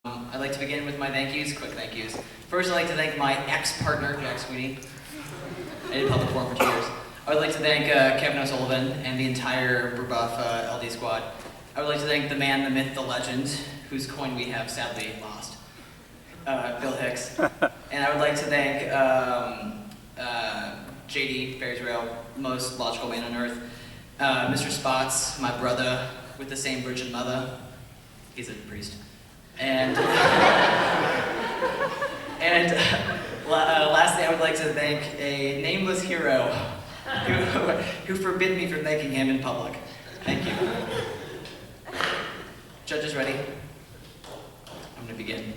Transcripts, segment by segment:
I'd like to begin with my thank yous, quick thank yous. First, I'd like to thank my ex-partner, Jack Sweeney. I did public forum for 2 years. I would like to thank Kevin O'Sullivan and the entire Rebuff LD squad. I would like to thank the man, the myth, the legend, whose coin we have sadly lost, Bill Hicks. And I would like to thank JD, Ferris Rail, most logical man on earth, Mr. Spots, my brother with the same virgin mother. He's a priest. And lastly, I would like to thank a nameless hero who forbid me from thanking him in public. Thank you. Judges ready? I'm going to begin.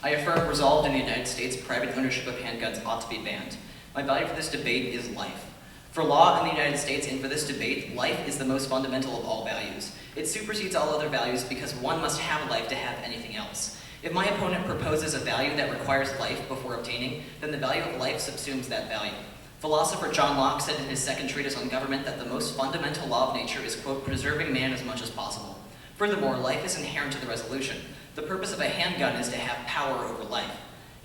I affirm resolved in the United States, private ownership of handguns ought to be banned. My value for this debate is life. For law in the United States and for this debate, life is the most fundamental of all values. It supersedes all other values because one must have life to have anything else. If my opponent proposes a value that requires life before obtaining, then the value of life subsumes that value. Philosopher John Locke said in his second treatise on government that the most fundamental law of nature is, quote, preserving man as much as possible. Furthermore, life is inherent to the resolution. The purpose of a handgun is to have power over life.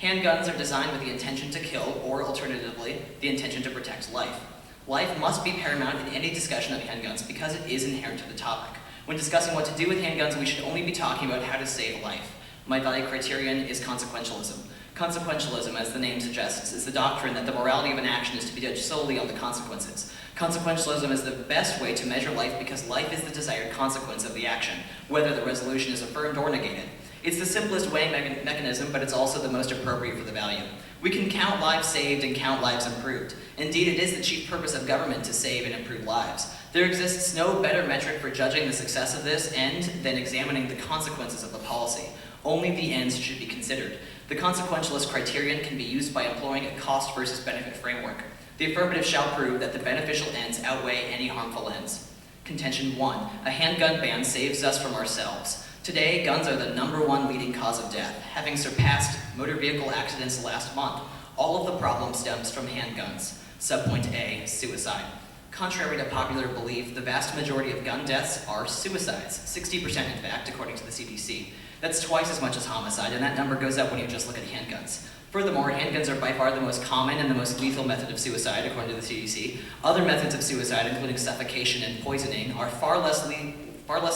Handguns are designed with the intention to kill, or alternatively, the intention to protect life. Life must be paramount in any discussion of handguns because it is inherent to the topic. When discussing what to do with handguns, we should only be talking about how to save life. My value criterion is consequentialism. Consequentialism, as the name suggests, is the doctrine that the morality of an action is to be judged solely on the consequences. Consequentialism is the best way to measure life because life is the desired consequence of the action, whether the resolution is affirmed or negated. It's the simplest weighing mechanism, but it's also the most appropriate for the value. We can count lives saved and count lives improved. Indeed, it is the chief purpose of government to save and improve lives. There exists no better metric for judging the success of this end than examining the consequences of the policy. Only the ends should be considered. The consequentialist criterion can be used by employing a cost versus benefit framework. The affirmative shall prove that the beneficial ends outweigh any harmful ends. Contention 1. A handgun ban saves us from ourselves. Today, guns are the #1 leading cause of death, having surpassed motor vehicle accidents last month. All of the problem stems from handguns. Subpoint A, suicide. Contrary to popular belief, the vast majority of gun deaths are suicides, 60% in fact, according to the CDC. That's twice as much as homicide, and that number goes up when you just look at handguns. Furthermore, handguns are by far the most common and the most lethal method of suicide, according to the CDC. Other methods of suicide, including suffocation and poisoning, are far less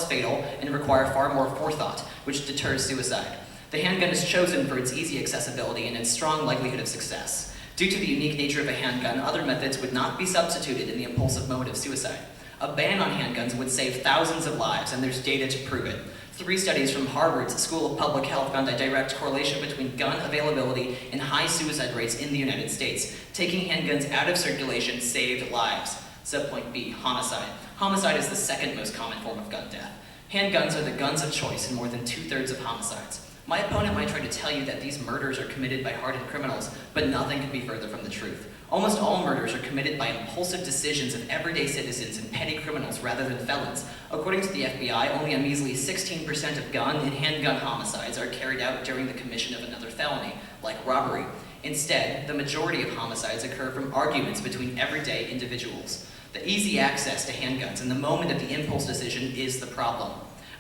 fatal and require far more forethought, which deters suicide. The handgun is chosen for its easy accessibility and its strong likelihood of success. Due to the unique nature of a handgun, other methods would not be substituted in the impulsive moment of suicide. A ban on handguns would save thousands of lives, and there's data to prove it. 3 studies from Harvard's School of Public Health found a direct correlation between gun availability and high suicide rates in the United States. Taking handguns out of circulation saved lives. Subpoint B, homicide. Homicide is the second most common form of gun death. Handguns are the guns of choice in more than 2/3 of homicides. My opponent might try to tell you that these murders are committed by hardened criminals, but nothing could be further from the truth. Almost all murders are committed by impulsive decisions of everyday citizens and petty criminals rather than felons. According to the FBI, only a measly 16% of gun and handgun homicides are carried out during the commission of another felony, like robbery. Instead, the majority of homicides occur from arguments between everyday individuals. The easy access to handguns and the moment of the impulse decision is the problem.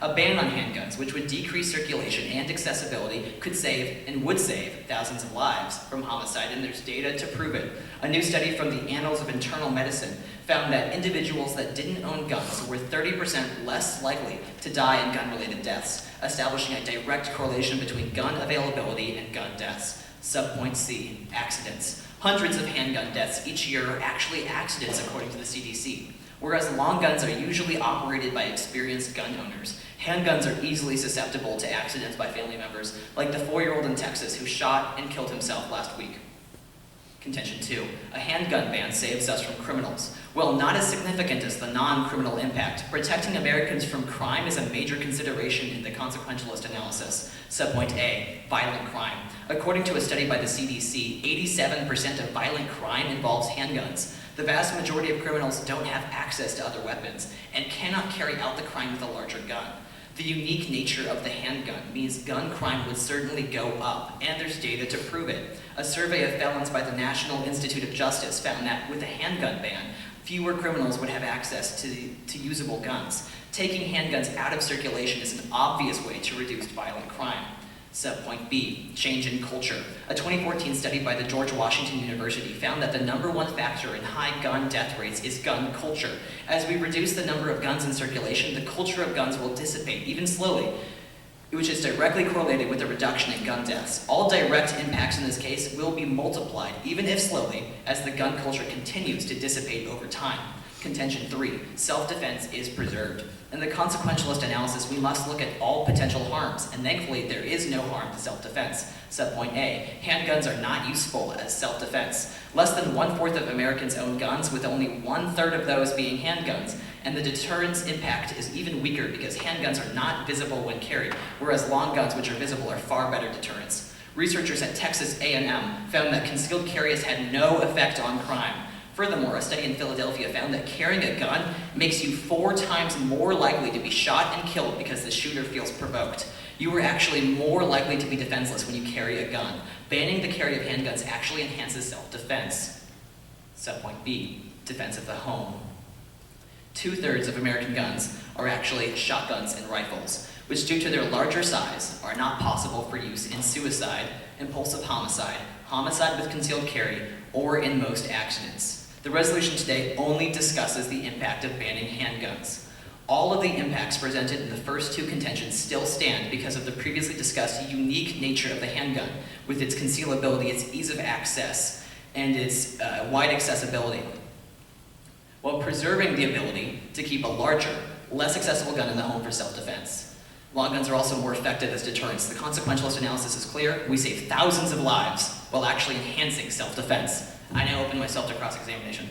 A ban on handguns, which would decrease circulation and accessibility, could save and would save thousands of lives from homicide, and there's data to prove it. A new study from the Annals of Internal Medicine found that individuals that didn't own guns were 30% less likely to die in gun-related deaths, establishing a direct correlation between gun availability and gun deaths. Subpoint C, accidents. Hundreds of handgun deaths each year are actually accidents, according to the CDC. Whereas long guns are usually operated by experienced gun owners, handguns are easily susceptible to accidents by family members, like the 4-year-old in Texas who shot and killed himself last week. Contention 2. A handgun ban saves us from criminals. Well, not as significant as the non-criminal impact. Protecting Americans from crime is a major consideration in the consequentialist analysis. Subpoint A, violent crime. According to a study by the CDC, 87% of violent crime involves handguns. The vast majority of criminals don't have access to other weapons and cannot carry out the crime with a larger gun. The unique nature of the handgun means gun crime would certainly go up, and there's data to prove it. A survey of felons by the National Institute of Justice found that with a handgun ban, fewer criminals would have access to usable guns. Taking handguns out of circulation is an obvious way to reduce violent crime. Subpoint B, change in culture. A 2014 study by the George Washington University found that the #1 factor in high gun death rates is gun culture. As we reduce the number of guns in circulation, the culture of guns will dissipate, even slowly, which is directly correlated with the reduction in gun deaths. All direct impacts in this case will be multiplied, even if slowly, as the gun culture continues to dissipate over time. Contention 3, self-defense is preserved. In the consequentialist analysis, we must look at all potential harms, and thankfully there is no harm to self-defense. Subpoint A, handguns are not useful as self-defense. Less than 1/4 of Americans own guns, with only 1/3 of those being handguns, and the deterrence impact is even weaker because handguns are not visible when carried, whereas long guns, which are visible, are far better deterrents. Researchers at Texas A&M found that concealed carry has had no effect on crime. Furthermore, a study in Philadelphia found that carrying a gun makes you 4 times more likely to be shot and killed because the shooter feels provoked. You are actually more likely to be defenseless when you carry a gun. Banning the carry of handguns actually enhances self-defense. Subpoint B, defense of the home. 2/3 of American guns are actually shotguns and rifles, which due to their larger size are not possible for use in suicide, impulsive homicide, homicide with concealed carry, or in most accidents. The resolution today only discusses the impact of banning handguns. All of the impacts presented in the first 2 contentions still stand because of the previously discussed unique nature of the handgun, with its concealability, its ease of access, and its wide accessibility, while preserving the ability to keep a larger, less accessible gun in the home for self-defense. Long guns are also more effective as deterrents. The consequentialist analysis is clear. We save thousands of lives while actually enhancing self-defense. I now open myself to cross-examination.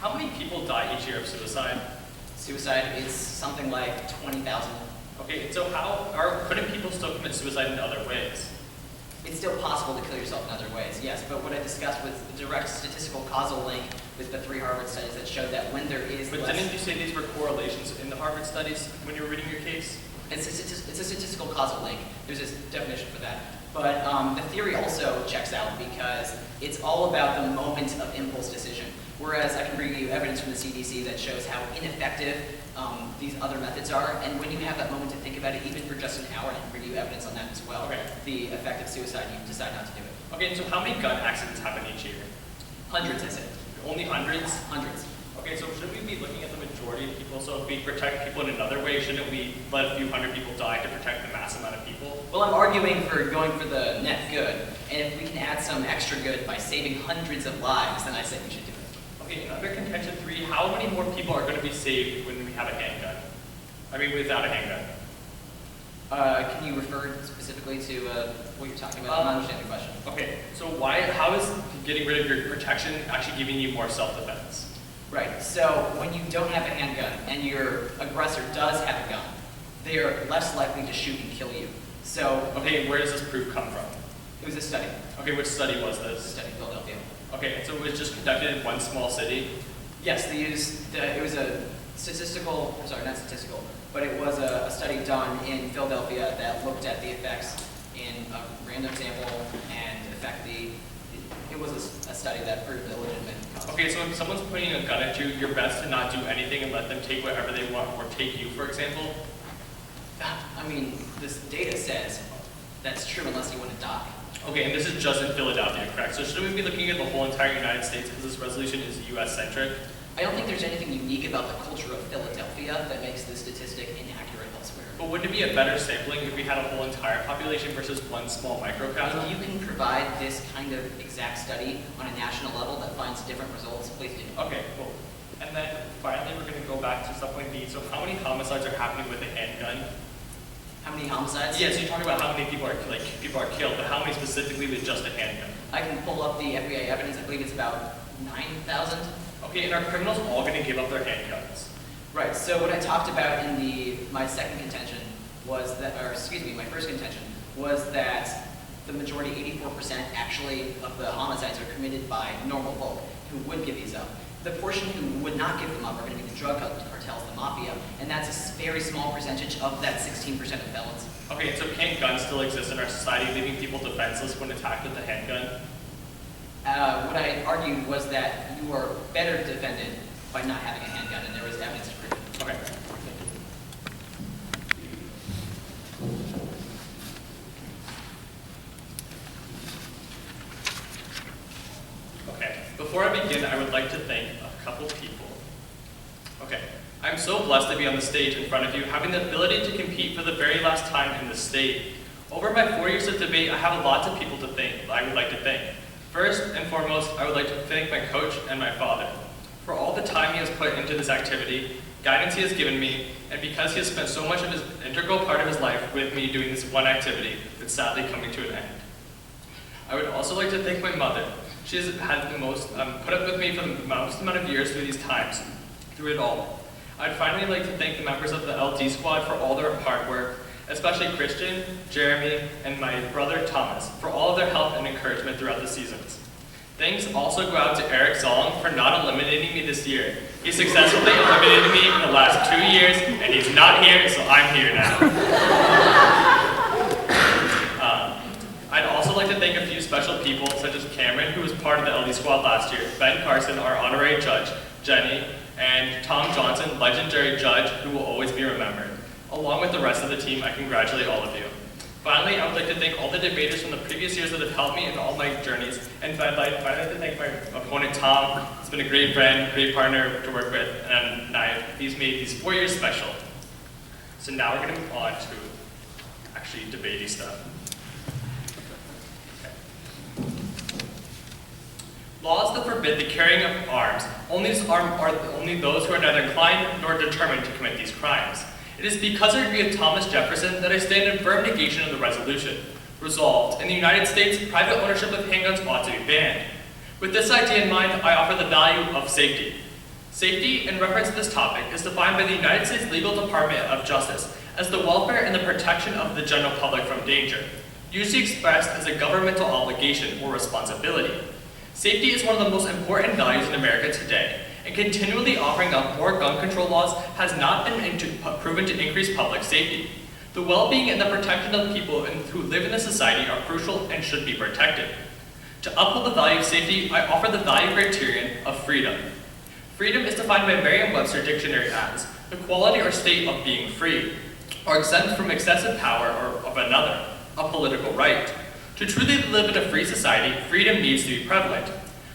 How many people die each year of suicide? Suicide is something like 20,000. Okay, so couldn't people still commit suicide in other ways? It's still possible to kill yourself in other ways, yes, but what I discussed was the direct statistical causal link with the 3 Harvard studies that showed that when there is But didn't you say these were correlations in the Harvard studies when you were reading your case? It's a statistical causal link. There's a definition for that. But the theory also checks out because it's all about the moment of impulse decision. Whereas I can bring you evidence from the CDC that shows how ineffective these other methods are. And when you have that moment to think about it, even for just an hour, I can bring you evidence on that as well. Okay. The effect of suicide, you decide not to do it. Okay, and so how many gun accidents happen each year? Hundreds, I said. Only hundreds? Hundreds. Okay, so should we be looking at the majority of people? So if we protect people in another way, shouldn't we let a few hundred people die to protect the mass amount of people? Well, I'm arguing for going for the net good. And if we can add some extra good by saving hundreds of lives, then I say we should do it. Okay, and under contention 3, how many more people are going to be saved when we have a handgun? I mean, without a handgun. Can you refer specifically to what you're talking about? I don't understand the question. Okay, so how is getting rid of your protection actually giving you more self-defense? Right, so when you don't have a handgun and your aggressor does have a gun, they are less likely to shoot and kill you. So, okay, where does this proof come from? It was a study. Okay, which study was It was a this? study in Philadelphia. Okay, and so it was just conducted in one small city? Yes, it was a not statistical, but it was a study done in Philadelphia that looked at the effects in a random sample and it was a study that proved illegitimate. Okay, so if someone's pointing a gun at you, you're best to not do anything and let them take whatever they want, or take you, for example? I mean, this data says that's true unless you want to die. Okay, and this is just in Philadelphia, correct? So should we be looking at the whole entire United States because this resolution is US-centric? I don't think there's anything unique about the culture of Philadelphia that makes this statistic inaccurate elsewhere. But wouldn't it be a better sampling if we had a whole entire population versus one small microcosm? If you can provide this kind of exact study on a national level that finds different results, please do. Okay, cool. And then finally, we're going to go back to subpoint B. So how many homicides are happening with a handgun? How many homicides? Yeah, so you're talking about how many people are killed, but how many specifically with just a handgun? I can pull up the FBI evidence. I believe it's about 9,000. Okay, and are criminals all going to give up their handguns? Right, so what I talked about in my second contention was that, my first contention was that the majority, 84% actually, of the homicides are committed by normal folk who would give these up. The portion who would not give them up are going to be the drug cartels, the mafia, and that's a very small percentage of that 16% of felons. Okay, so can't guns still exist in our society, leaving people defenseless when attacked with a handgun? What I argued was that you are better defended by not having a handgun, and there was evidence to prove it. Okay. Okay, before I begin, I would like to thank a couple people. Okay, I'm so blessed to be on the stage in front of you, having the ability to compete for the very last time in the state. Over my 4 years of debate, I have lots of people I would like to thank. First and foremost, I would like to thank my coach and my father for all the time he has put into this activity, guidance he has given me, and because he has spent so much of his integral part of his life with me doing this one activity that's sadly coming to an end. I would also like to thank my mother. She has had the most, put up with me for the most amount of years through these times, through it all. I'd finally like to thank the members of the LD squad for all their hard work, especially Christian, Jeremy, and my brother Thomas for all of their help and encouragement throughout the seasons. Thanks also go out to Eric Zong for not eliminating me this year. He successfully eliminated me in the last 2 years, and he's not here, so I'm here now. I'd also like to thank a few special people, such as Cameron, who was part of the LD squad last year, Ben Carson, our honorary judge, Jenny, and Tom Johnson, legendary judge, who will always be remembered. Along with the rest of the team, I congratulate all of you. Finally, I would like to thank all the debaters from the previous years that have helped me in all my journeys, and I'd like to thank my opponent, Tom. He's been a great friend, great partner to work with, and he's made these 4 years special. So now we're going to move on to actually debatey stuff. Okay. Laws that forbid the carrying of arms are only those who are neither inclined nor determined to commit these crimes. It is because I agree with Thomas Jefferson that I stand in firm negation of the resolution. Resolved, in the United States, private ownership of handguns ought to be banned. With this idea in mind, I offer the value of safety. Safety, in reference to this topic, is defined by the United States Legal Department of Justice as the welfare and the protection of the general public from danger, usually expressed as a governmental obligation or responsibility. Safety is one of the most important values in America today, and continually offering up more gun control laws has not been proven to increase public safety. The well-being and the protection of people who live in the society are crucial and should be protected. To uphold the value of safety, I offer the value criterion of freedom. Freedom is defined by Merriam-Webster dictionary as the quality or state of being free, or exempt from excessive power or of another, a political right. To truly live in a free society, freedom needs to be prevalent.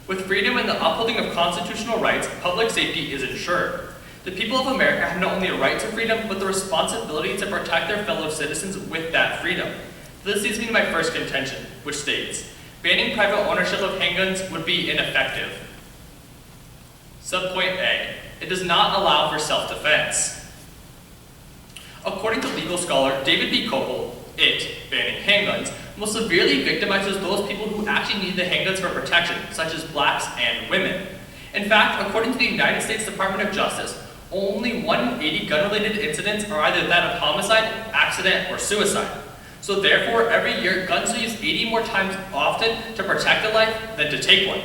With freedom and the upholding of constitutional rights, public safety is ensured. The people of America have not only a right to freedom, but the responsibility to protect their fellow citizens with that freedom. This leads me to my first contention, which states, banning private ownership of handguns would be ineffective. Subpoint A, it does not allow for self-defense. According to legal scholar David B. Koppel, banning handguns, most severely victimizes those people who actually need the handguns for protection, such as blacks and women. In fact, according to the United States Department of Justice, only 1 in 80 gun-related incidents are either that of homicide, accident, or suicide. So therefore, every year, guns are used 80 more times often to protect a life than to take one.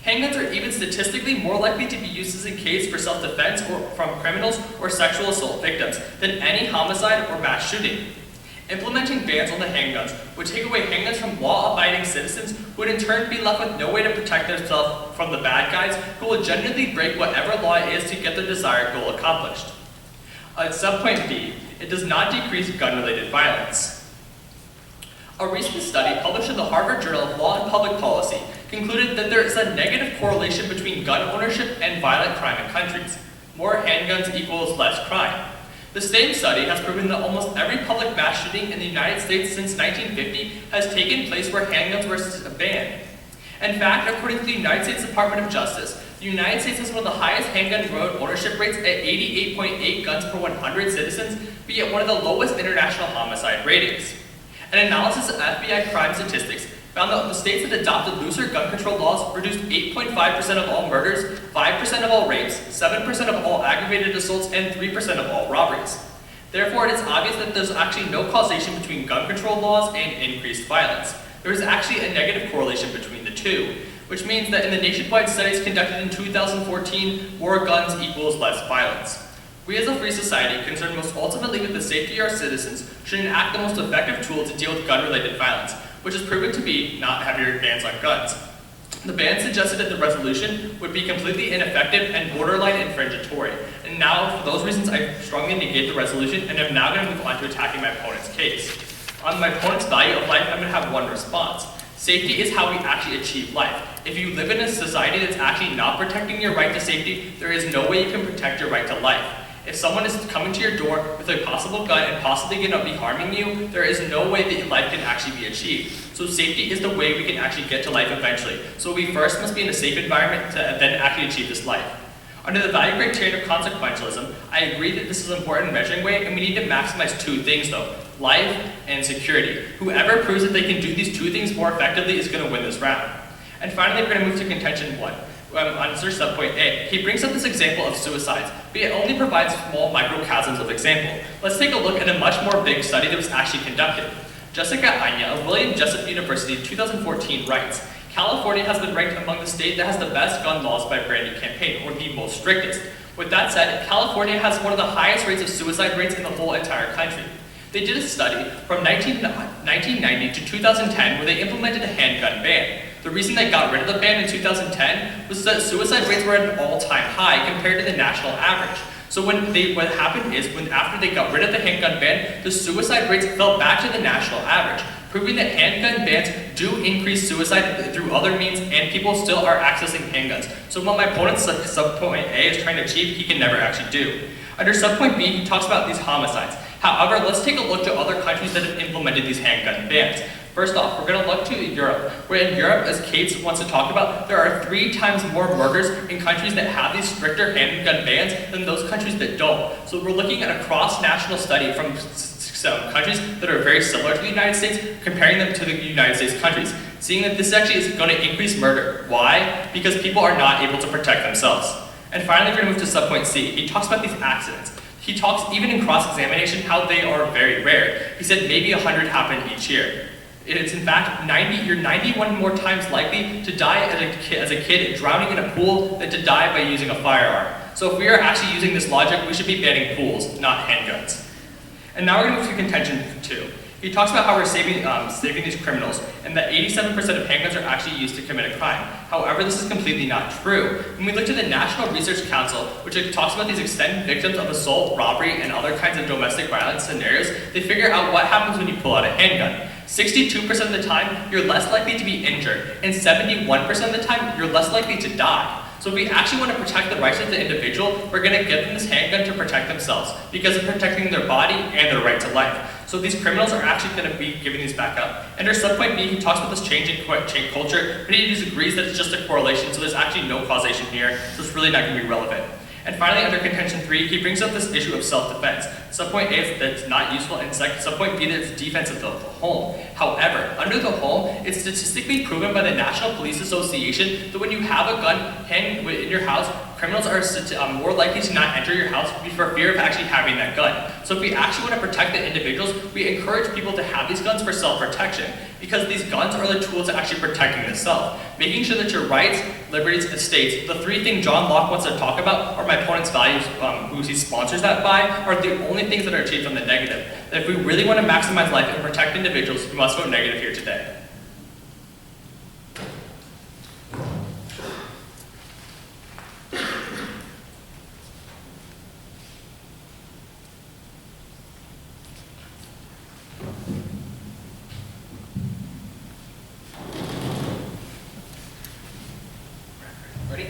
Handguns are even statistically more likely to be used as a case for self-defense or from criminals or sexual assault victims than any homicide or mass shooting. Implementing bans on the handguns would take away handguns from law-abiding citizens who would in turn be left with no way to protect themselves from the bad guys who will genuinely break whatever law it is to get their desired goal accomplished. Subpoint B, it does not decrease gun-related violence. A recent study published in the Harvard Journal of Law and Public Policy concluded that there is a negative correlation between gun ownership and violent crime in countries. More handguns equals less crime. The same study has proven that almost every public mass shooting in the United States since 1950 has taken place where handguns were banned. In fact, according to the United States Department of Justice, the United States has one of the highest handgun road ownership rates at 88.8 guns per 100 citizens, but yet one of the lowest international homicide ratings. An analysis of FBI crime statistics found that the states that adopted looser gun control laws reduced 8.5% of all murders, 5% of all rapes, 7% of all aggravated assaults, and 3% of all robberies. Therefore, it is obvious that there's actually no causation between gun control laws and increased violence. There is actually a negative correlation between the two. which means that in the nationwide studies conducted in 2014, more guns equals less violence. We as a free society, concerned most ultimately with the safety of our citizens, should enact the most effective tool to deal with gun-related violence, which is proven to be not heavier bans on guns. The ban suggested in the resolution would be completely ineffective and borderline infringatory. And now, for those reasons, I strongly negate the resolution, and I'm now going to move on to attacking my opponent's case. On my opponent's value of life, I'm going to have one response. Safety is how we actually achieve life. If you live in a society that's actually not protecting your right to safety, there is no way you can protect your right to life. If someone is coming to your door with a possible gun and possibly going to be harming you, there is no way that life can actually be achieved. So safety is the way we can actually get to life eventually. So we first must be in a safe environment to then actually achieve this life. Under the value criterion of consequentialism, I agree that this is an important measuring weight, and we need to maximize two things though: life and security. Whoever proves that they can do these two things more effectively is going to win this round. And finally, we're going to move to contention 1. Answer subpoint A. He brings up this example of suicides, but it only provides small microchasms of example. Let's take a look at a much more big study that was actually conducted. Jessica Anya of William Jessup University in 2014 writes, California has been ranked among the states that has the best gun laws by Brandy campaign, or the most strictest. With that said, California has one of the highest rates of suicide rates in the whole entire country. They did a study from 1990 to 2010 where they implemented a handgun ban. The reason they got rid of the ban in 2010 was that suicide rates were at an all-time high compared to the national average. So what happened is, after they got rid of the handgun ban, the suicide rates fell back to the national average, proving that handgun bans do increase suicide through other means, and people still are accessing handguns. So what my opponent's subpoint A is trying to achieve, he can never actually do. Under subpoint B, he talks about these homicides. However, let's take a look to other countries that have implemented these handgun bans. First off, we're going to look to Europe, where in Europe, as Kate wants to talk about, there are 3 times more murders in countries that have these stricter handgun bans than those countries that don't. So we're looking at a cross-national study from some countries that are very similar to the United States, comparing them to the United States countries, seeing that this actually is going to increase murder. Why? Because people are not able to protect themselves. And finally, we're going to move to subpoint C. He talks about these accidents. He talks, even in cross-examination, how they are very rare. He said maybe 100 happen each year. It's in fact 90, you're 91 more times likely to die as a kid drowning in a pool than to die by using a firearm. So if we are actually using this logic, we should be banning pools, not handguns. And now we're going to move to contention 2. He talks about how we're saving these criminals, and that 87% of handguns are actually used to commit a crime. However, this is completely not true. When we look to the National Research Council, which talks about these extended victims of assault, robbery, and other kinds of domestic violence scenarios, they figure out what happens when you pull out a handgun. 62% of the time, you're less likely to be injured, and 71% of the time, you're less likely to die. So if we actually want to protect the rights of the individual, we're going to give them this handgun to protect themselves, because of protecting their body and their right to life. So these criminals are actually going to be giving these back up. Under subpoint B, he talks about this change in culture, but he disagrees that it's just a correlation, so there's actually no causation here, so it's really not going to be relevant. And finally, under contention 3, he brings up this issue of self-defense. Subpoint A is that it's not useful, and subpoint B that it's defense of the home. However, under the home, it's statistically proven by the National Police Association that when you have a gun in your house, criminals are more likely to not enter your house for fear of actually having that gun. So if we actually want to protect the individuals, we encourage people to have these guns for self-protection, because these guns are the tools to actually protecting the self. Making sure that your rights, liberties, and states, the 3 things John Locke wants to talk about, or my opponent's values, who he sponsors that by, are the only things that are achieved on the negative. And if we really want to maximize life and protect individuals, we must vote negative here today. Ready?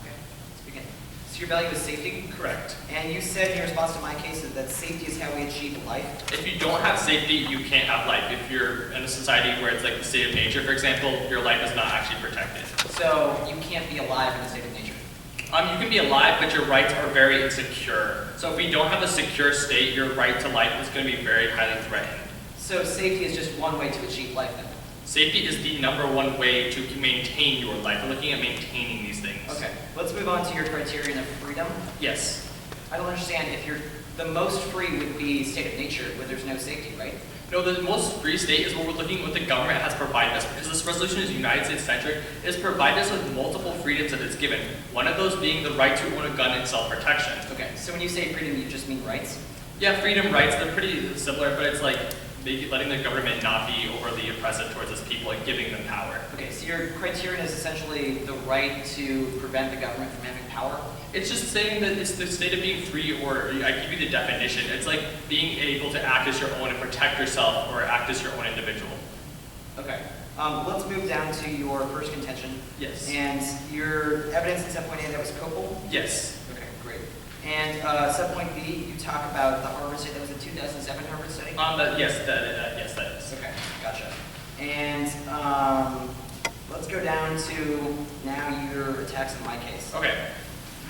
Okay, let's begin. So your value is safety? Correct. And you said in your response to my case that safety is how we achieve life? If you don't have safety, you can't have life. If you're in a society where it's like the state of nature, for example, your life is not actually protected. So you can't be alive in the state of nature? You can be alive, but your rights are very insecure. So if we don't have a secure state, your right to life is going to be very highly threatened. So safety is just one way to achieve life then? Safety is the #1 way to maintain your life. We're looking at maintaining these things. Okay, let's move on to your criterion of freedom. Yes. I don't understand if you're the most free would be state of nature, where there's no safety, right? No, the most free state is what we're looking at what the government has provided us, because this resolution is United States centric. It has provided us with multiple freedoms that it's given. One of those being the right to own a gun and self-protection. Okay, so when you say freedom, you just mean rights? Yeah, freedom, rights, they're pretty similar, but it's like letting the government not be overly oppressive towards its people and giving them power. Okay, so your criterion is essentially the right to prevent the government from having power? It's just saying that it's the state of being free, or I give you the definition. It's like being able to act as your own and protect yourself, or act as your own individual. Okay. Let's move down to your first contention. Yes. And your evidence in subpoint A, that was Copel? Yes. Okay, great. And subpoint B, you talk about the Harvard study. That was a 2007 Harvard study? Yes, that is. Okay, gotcha. And let's go down to now your attacks on my case. Okay.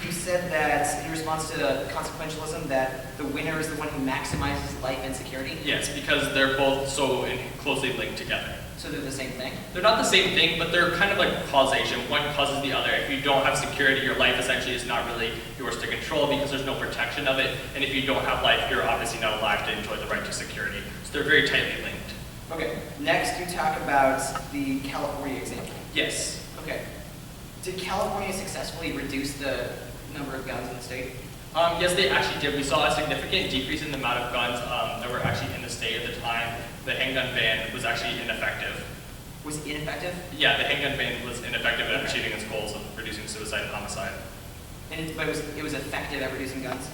You said that in response to consequentialism, that the winner is the one who maximizes life and security? Yes, because they're both so closely linked together. So they're the same thing? They're not the same thing, but they're kind of like causation. One causes the other. If you don't have security, your life essentially is not really yours to control because there's no protection of it. And if you don't have life, you're obviously not alive to enjoy the right to security. So they're very tightly linked. Okay, next you talk about the California example. Yes. Okay. Did California successfully reduce the number of guns in the state? Yes, they actually did. We saw a significant decrease in the amount of guns that were actually in the state at the time. The handgun ban was actually ineffective. Was it ineffective? Yeah, the handgun ban was ineffective at achieving its goals of reducing suicide and homicide. But it was effective at reducing guns?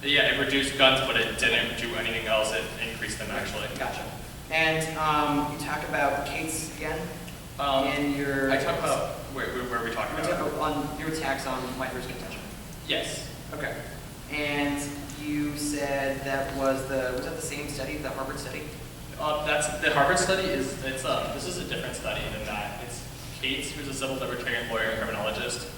Yeah, it reduced guns, but it didn't do anything else. It increased them, actually. Gotcha. And you talk about Cates again? In your... I talk about... Where are we talking about? On your attacks on my first contention. Yes. Okay. And you said that was that the same study, the Harvard study? That's the Harvard study this is a different study than that. It's Cates, who's a civil libertarian lawyer and criminologist.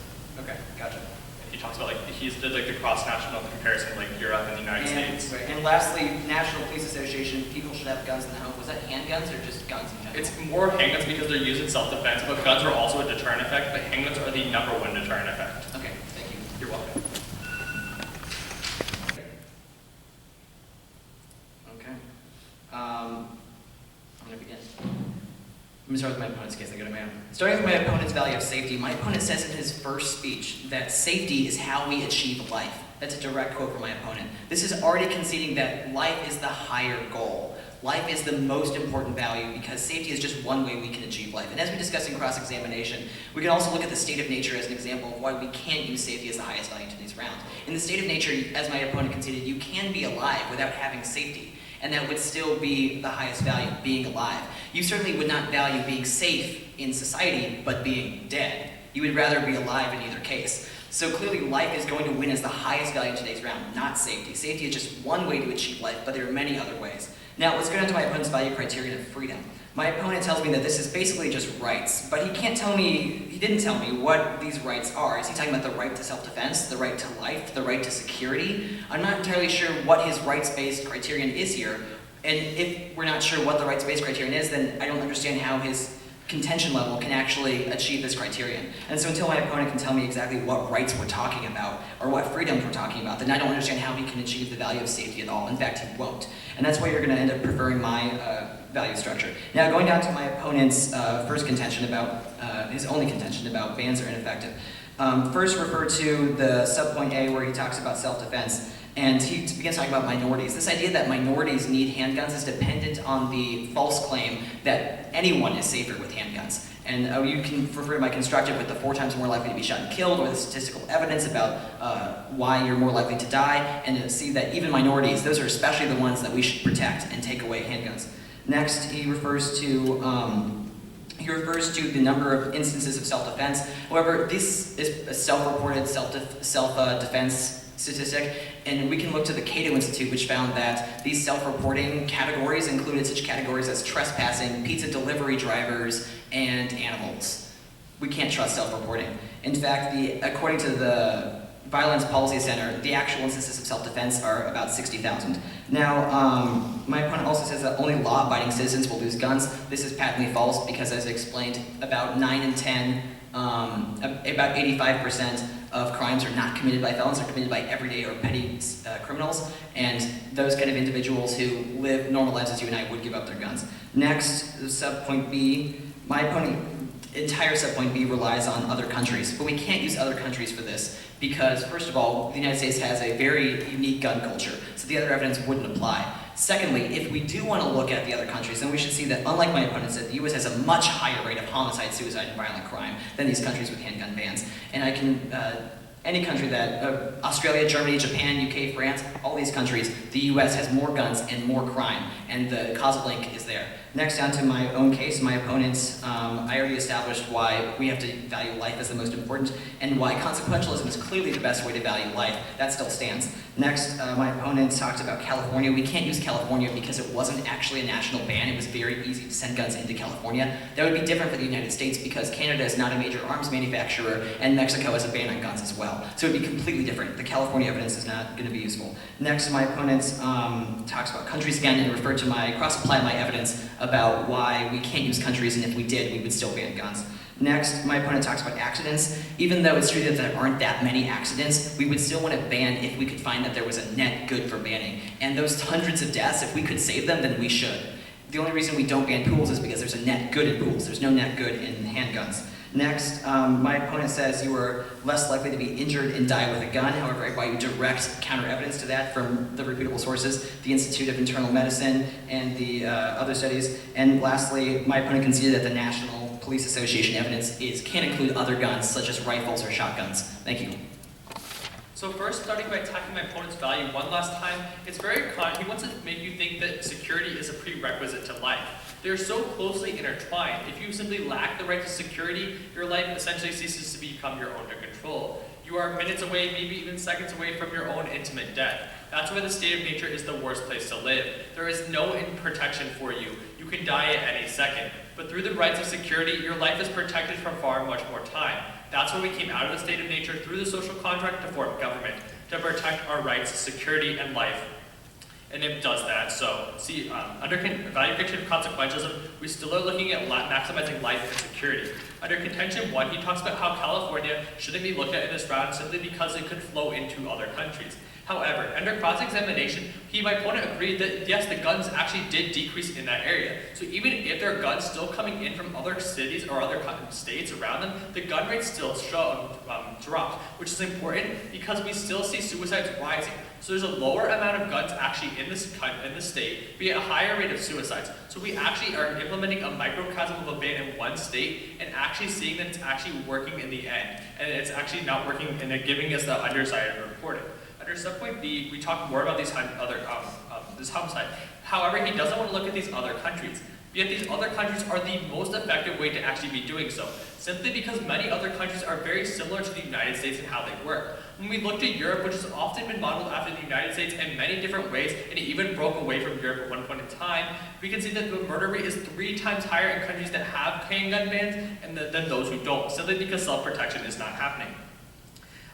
Okay, gotcha. And he talks about he did like the cross-national comparison like Europe and the United States. Right. And lastly, National Police Association, people should have guns in the home. Was that handguns or just guns in general? It's more handguns because they're used in self-defense, but guns are also a deterrent effect, but handguns are the number one deterrent effect. Okay, thank you. You're welcome. Okay. I'm going to begin. Let me start with my opponent's case, I go to my own. Starting with my opponent's value of safety, my opponent says in his first speech that safety is how we achieve life. That's a direct quote from my opponent. This is already conceding that life is the higher goal. Life is the most important value because safety is just one way we can achieve life. And as we discussed in cross-examination, we can also look at the state of nature as an example of why we can't use safety as the highest value to these rounds. In the state of nature, as my opponent conceded, you can be alive without having safety. And that would still be the highest value, being alive. You certainly would not value being safe in society, but being dead. You would rather be alive in either case. So clearly life is going to win as the highest value in today's round, not safety. Safety is just one way to achieve life, but there are many other ways. Now let's go down to my opponent's value criterion of freedom. My opponent tells me that this is basically just rights, but he didn't tell me what these rights are. Is he talking about the right to self-defense, the right to life, the right to security? I'm not entirely sure what his rights-based criterion is here, and if we're not sure what the rights-based criterion is, then I don't understand how his contention level can actually achieve this criterion. And so until my opponent can tell me exactly what rights we're talking about, or what freedoms we're talking about, then I don't understand how he can achieve the value of safety at all. In fact, he won't. And that's why you're gonna end up preferring my value structure. Now, going down to my opponent's first contention about, his only contention about bans are ineffective. First refer to the subpoint A where he talks about self-defense. And he begins talking about minorities. This idea that minorities need handguns is dependent on the false claim that anyone is safer with handguns. And you can refer to my constructive with the 4 times more likely to be shot and killed, or the statistical evidence about why you're more likely to die, and to see that even minorities, those are especially the ones that we should protect and take away handguns. Next, he refers to the number of instances of self-defense. However, this is a self-reported self-defense statistic, and we can look to the Cato Institute, which found that these self-reporting categories included such categories as trespassing, pizza delivery drivers, and animals. We can't trust self-reporting. In fact, according to the Violence Policy Center, the actual instances of self-defense are about 60,000. Now, my opponent also says that only law-abiding citizens will lose guns. This is patently false because, as I explained, about 9 in 10, about 85% of crimes are not committed by felons, they're committed by everyday or petty criminals, and those kind of individuals who live normal lives as you and I would give up their guns. Next, subpoint B, my opponent, entire subpoint B relies on other countries, but we can't use other countries for this because, first of all, the United States has a very unique gun culture, so the other evidence wouldn't apply. Secondly, if we do want to look at the other countries, then we should see that, unlike my opponent said, the US has a much higher rate of homicide, suicide, and violent crime than these countries with handgun bans. And I can, any country that, Australia, Germany, Japan, UK, France, all these countries, the US has more guns and more crime, and the causal link is there. Next, down to my own case, my opponents, I already established why we have to value life as the most important, and why consequentialism is clearly the best way to value life. That still stands. Next, my opponent talked about California. We can't use California because it wasn't actually a national ban. It was very easy to send guns into California. That would be different for the United States because Canada is not a major arms manufacturer, and Mexico has a ban on guns as well. So it would be completely different. The California evidence is not going to be useful. Next, my opponent talks about countries again and referred to my, cross-apply my evidence about why we can't use countries, and if we did, we would still ban guns. Next, my opponent talks about accidents. Even though it's true that there aren't that many accidents, we would still want to ban if we could find that there was a net good for banning. And those hundreds of deaths, if we could save them, then we should. The only reason we don't ban pools is because there's a net good in pools. There's no net good in handguns. Next, my opponent says you are less likely to be injured and die with a gun. However, I brought you direct counter evidence to that from the reputable sources, the Institute of Internal Medicine and the other studies. And lastly, my opponent conceded that the National Police Association evidence can include other guns, such as rifles or shotguns. Thank you. So first, starting by attacking my opponent's value one last time, it's very clear he wants to make you think that security is a prerequisite to life. They're so closely intertwined. If you simply lack the right to security, your life essentially ceases to become your own to control. You are minutes away, maybe even seconds away from your own intimate death. That's why the state of nature is the worst place to live. There is no protection for you. You can die at any second. But through the rights of security, your life is protected for far much more time. That's why we came out of the state of nature through the social contract to form government, to protect our rights, security, and life. And it does that. So, see, under value creation of consequentialism, we still are looking at maximizing life and security. Under contention 1, he talks about how California shouldn't be looked at in this round simply because it could flow into other countries. However, under cross-examination, my opponent agreed that yes, the guns actually did decrease in that area. So even if there are guns still coming in from other cities or other states around them, the gun rate still dropped, which is important because we still see suicides rising. So there's a lower amount of guns actually in this state, be it a higher rate of suicides. So we actually are implementing a microcosm of a ban in one state and actually seeing that it's actually working in the end. And it's actually not working and they're giving us the underside of reporting. Under subpoint B, we talk more about these this homicide. However, he doesn't want to look at these other countries. Yet these other countries are the most effective way to actually be doing so, simply because many other countries are very similar to the United States in how they work. When we looked at Europe, which has often been modeled after the United States in many different ways, and it even broke away from Europe at one point in time, we can see that the murder rate is 3 times higher in countries that have handgun bans than those who don't, simply because self-protection is not happening.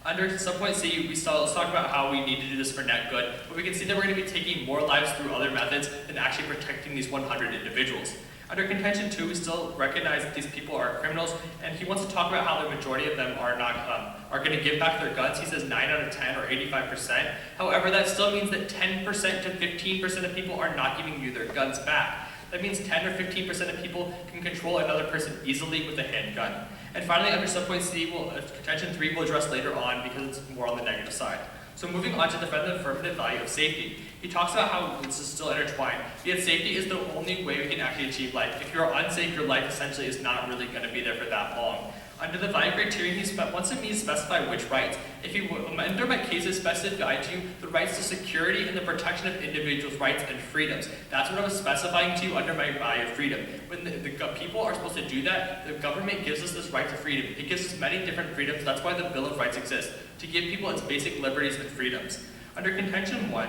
Under subpoint C, let's talk about how we need to do this for net good, but we can see that we're going to be taking more lives through other methods than actually protecting these 100 individuals. Under contention 2, we still recognize that these people are criminals, and he wants to talk about how the majority of them are going to give back their guns. He says 9 out of 10 or 85%. However, that still means that 10% to 15% of people are not giving you their guns back. That means 10 or 15% of people can control another person easily with a handgun. And finally, under subpoint C, contention 3 we'll address later on because it's more on the negative side. So moving on to defend the affirmative value of safety. He talks about how this is still intertwined, yet safety is the only way we can actually achieve life. If you're unsafe, your life essentially is not really going to be there for that long. Under the value criterion, he wants me to specify which rights. If you under my cases, specify to you the rights to security and the protection of individuals' rights and freedoms. That's what I was specifying to you under my value of freedom. When the people are supposed to do that, the government gives us this right to freedom. It gives us many different freedoms. That's why the Bill of Rights exists, to give people its basic liberties and freedoms. Under contention 1,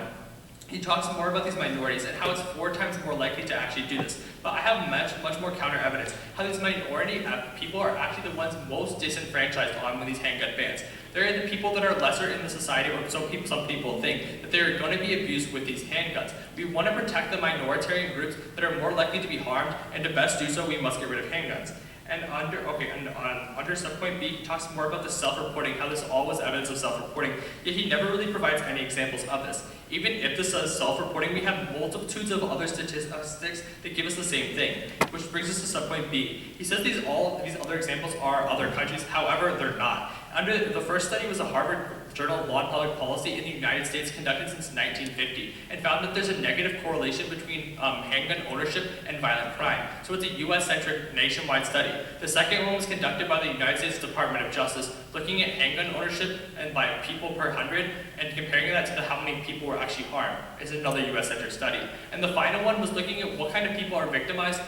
he talks more about these minorities and how it's 4 times more likely to actually do this. But I have much more counter evidence. How these minority people are actually the ones most disenfranchised on these handgun bans. They're the people that are lesser in the society, or some people think that they're going to be abused with these handguns. We want to protect the minoritarian groups that are more likely to be harmed, and to best do so, we must get rid of handguns. And under subpoint B, he talks more about the self-reporting, how this all was evidence of self-reporting, yet he never really provides any examples of this. Even if this says self-reporting, we have multitudes of other statistics that give us the same thing, which brings us to subpoint B. He says these other examples are other countries, however, they're not. The first study was a Harvard Journal of Law and Public Policy in the United States conducted since 1950 and found that there's a negative correlation between handgun ownership and violent crime. So it's a US-centric nationwide study. The second one was conducted by the United States Department of Justice, looking at handgun ownership and by people per 100 and comparing that to how many people were actually harmed. It's another US-centric study. And the final one was looking at what kind of people are victimized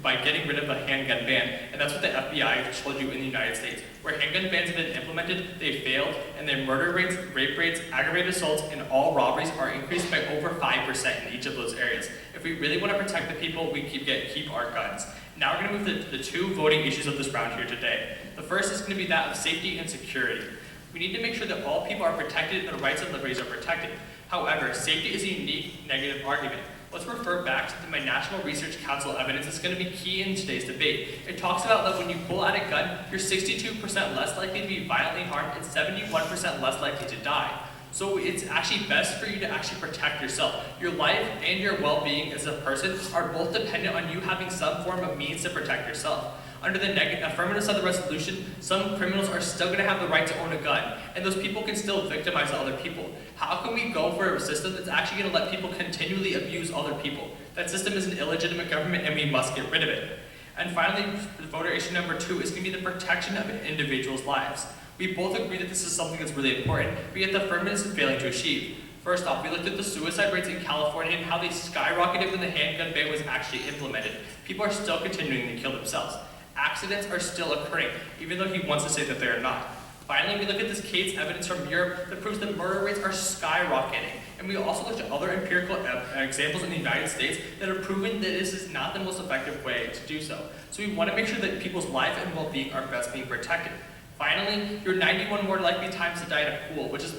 by getting rid of a handgun ban. And that's what the FBI told you in the United States. Where handgun bans have been implemented, they failed, and their murder rates, rape rates, aggravated assaults, and all robberies are increased by over 5% in each of those areas. If we really want to protect the people, we keep our guns. Now we're going to move to the two voting issues of this round here today. The first is going to be that of safety and security. We need to make sure that all people are protected and their rights and liberties are protected. However, safety is a unique negative argument. Let's refer back to my National Research Council evidence. It's going to be key in today's debate. It talks about that when you pull out a gun, you're 62% less likely to be violently harmed and 71% less likely to die. So it's actually best for you to actually protect yourself. Your life and your well-being as a person are both dependent on you having some form of means to protect yourself. Under the affirmative side of the resolution, some criminals are still going to have the right to own a gun, and those people can still victimize other people. How can we go for a system that's actually going to let people continually abuse other people? That system is an illegitimate government, and we must get rid of it. And finally, voter issue number 2 is going to be the protection of individuals' lives. We both agree that this is something that's really important, but yet the affirmative is failing to achieve. First off, we looked at the suicide rates in California and how they skyrocketed when the handgun ban was actually implemented. People are still continuing to kill themselves. Accidents are still occurring, even though he wants to say that they are not. Finally, we look at this case evidence from Europe that proves that murder rates are skyrocketing. And we also looked at other empirical examples in the United States that have proven that this is not the most effective way to do so. So we want to make sure that people's life and well-being are best being protected. Finally, you're 91 more likely times to die in a pool, which is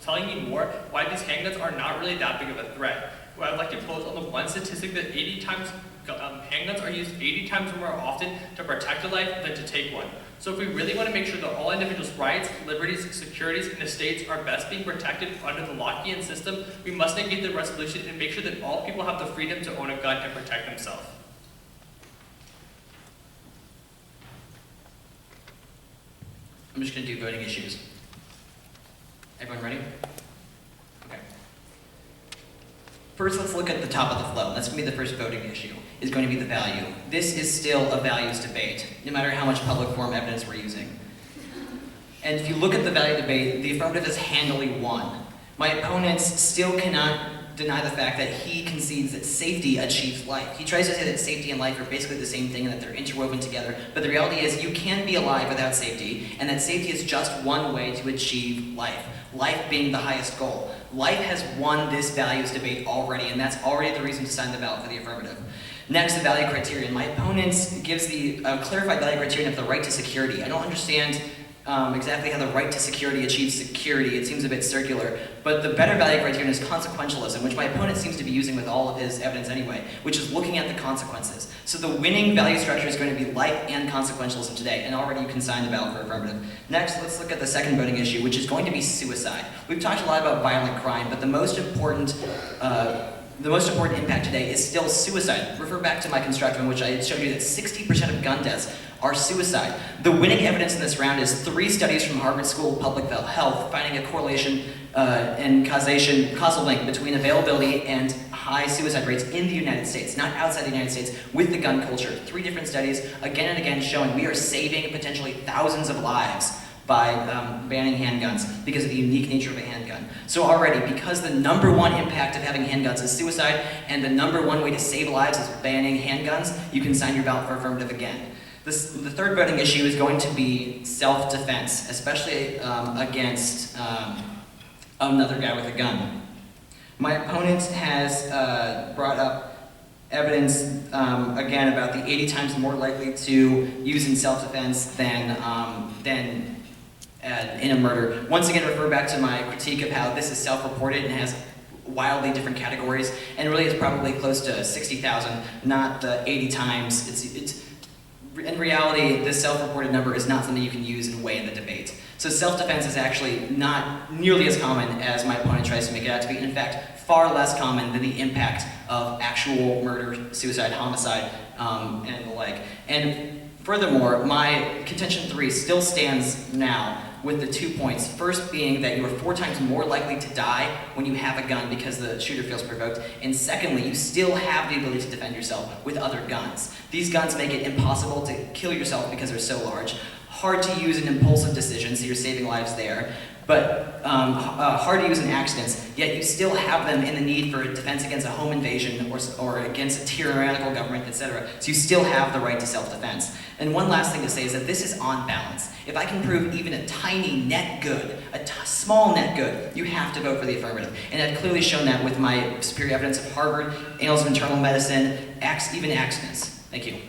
telling you more why these handguns are not really that big of a threat. Well, I'd like to close on the one statistic that handguns are used 80 times more often to protect a life than to take one. So if we really want to make sure that all individuals' rights, liberties, securities, and estates are best being protected under the Lockean system, we must negate the resolution and make sure that all people have the freedom to own a gun and protect themselves. I'm just going to do voting issues. Everyone ready? Okay. First, let's look at the top of the flow. That's going to be the first voting issue, is going to be the value. This is still a values debate, no matter how much public forum evidence we're using. And if you look at the value debate, the affirmative has handily won. My opponents still cannot deny the fact that he concedes that safety achieves life. He tries to say that safety and life are basically the same thing and that they're interwoven together, but the reality is you can be alive without safety, and that safety is just one way to achieve life. Life being the highest goal. Life has won this values debate already, and that's already the reason to sign the ballot for the affirmative. Next, the value criterion. My opponent gives the clarified value criterion of the right to security. I don't understand exactly how the right to security achieves security. It seems a bit circular. But the better value criterion is consequentialism, which my opponent seems to be using with all of his evidence anyway, which is looking at the consequences. So the winning value structure is going to be life and consequentialism today, and already you can sign the ballot for affirmative. Next, let's look at the second voting issue, which is going to be suicide. We've talked a lot about violent crime, but the most important impact today is still suicide. Refer back to my construction, in which I showed you that 60% of gun deaths are suicide. The winning evidence in this round is 3 studies from Harvard School of Public Health finding a correlation and causal link between availability and high suicide rates in the United States, not outside the United States, with the gun culture. 3 different studies, again and again, showing we are saving potentially thousands of lives by banning handguns because of the unique nature of a handgun. So already, because the number one impact of having handguns is suicide, and the number one way to save lives is banning handguns, you can sign your ballot for affirmative again. The third voting issue is going to be self-defense, especially against another guy with a gun. My opponent has brought up evidence, again, about the 80 times more likely to use in self-defense than in a murder. Once again, refer back to my critique of how this is self-reported and has wildly different categories, and really is probably close to 60,000, not the 80 times. in reality, this self-reported number is not something you can use and weigh in the debate. So self-defense is actually not nearly as common as my opponent tries to make it out to be. In fact, far less common than the impact of actual murder, suicide, homicide, and the like. And furthermore, my contention 3 still stands now with the 2 points. First being that you are 4 times more likely to die when you have a gun because the shooter feels provoked. And secondly, you still have the ability to defend yourself with other guns. These guns make it impossible to kill yourself because they're so large. Hard to use in impulsive decisions, so you're saving lives there. But hard to use in accidents, yet you still have them in the need for defense against a home invasion or against a tyrannical government, etc. So you still have the right to self-defense. And one last thing to say is that this is on balance. If I can prove even a tiny net good, small net good, you have to vote for the affirmative. And I've clearly shown that with my superior evidence of Harvard, Annals of Internal Medicine, even accidents. Thank you.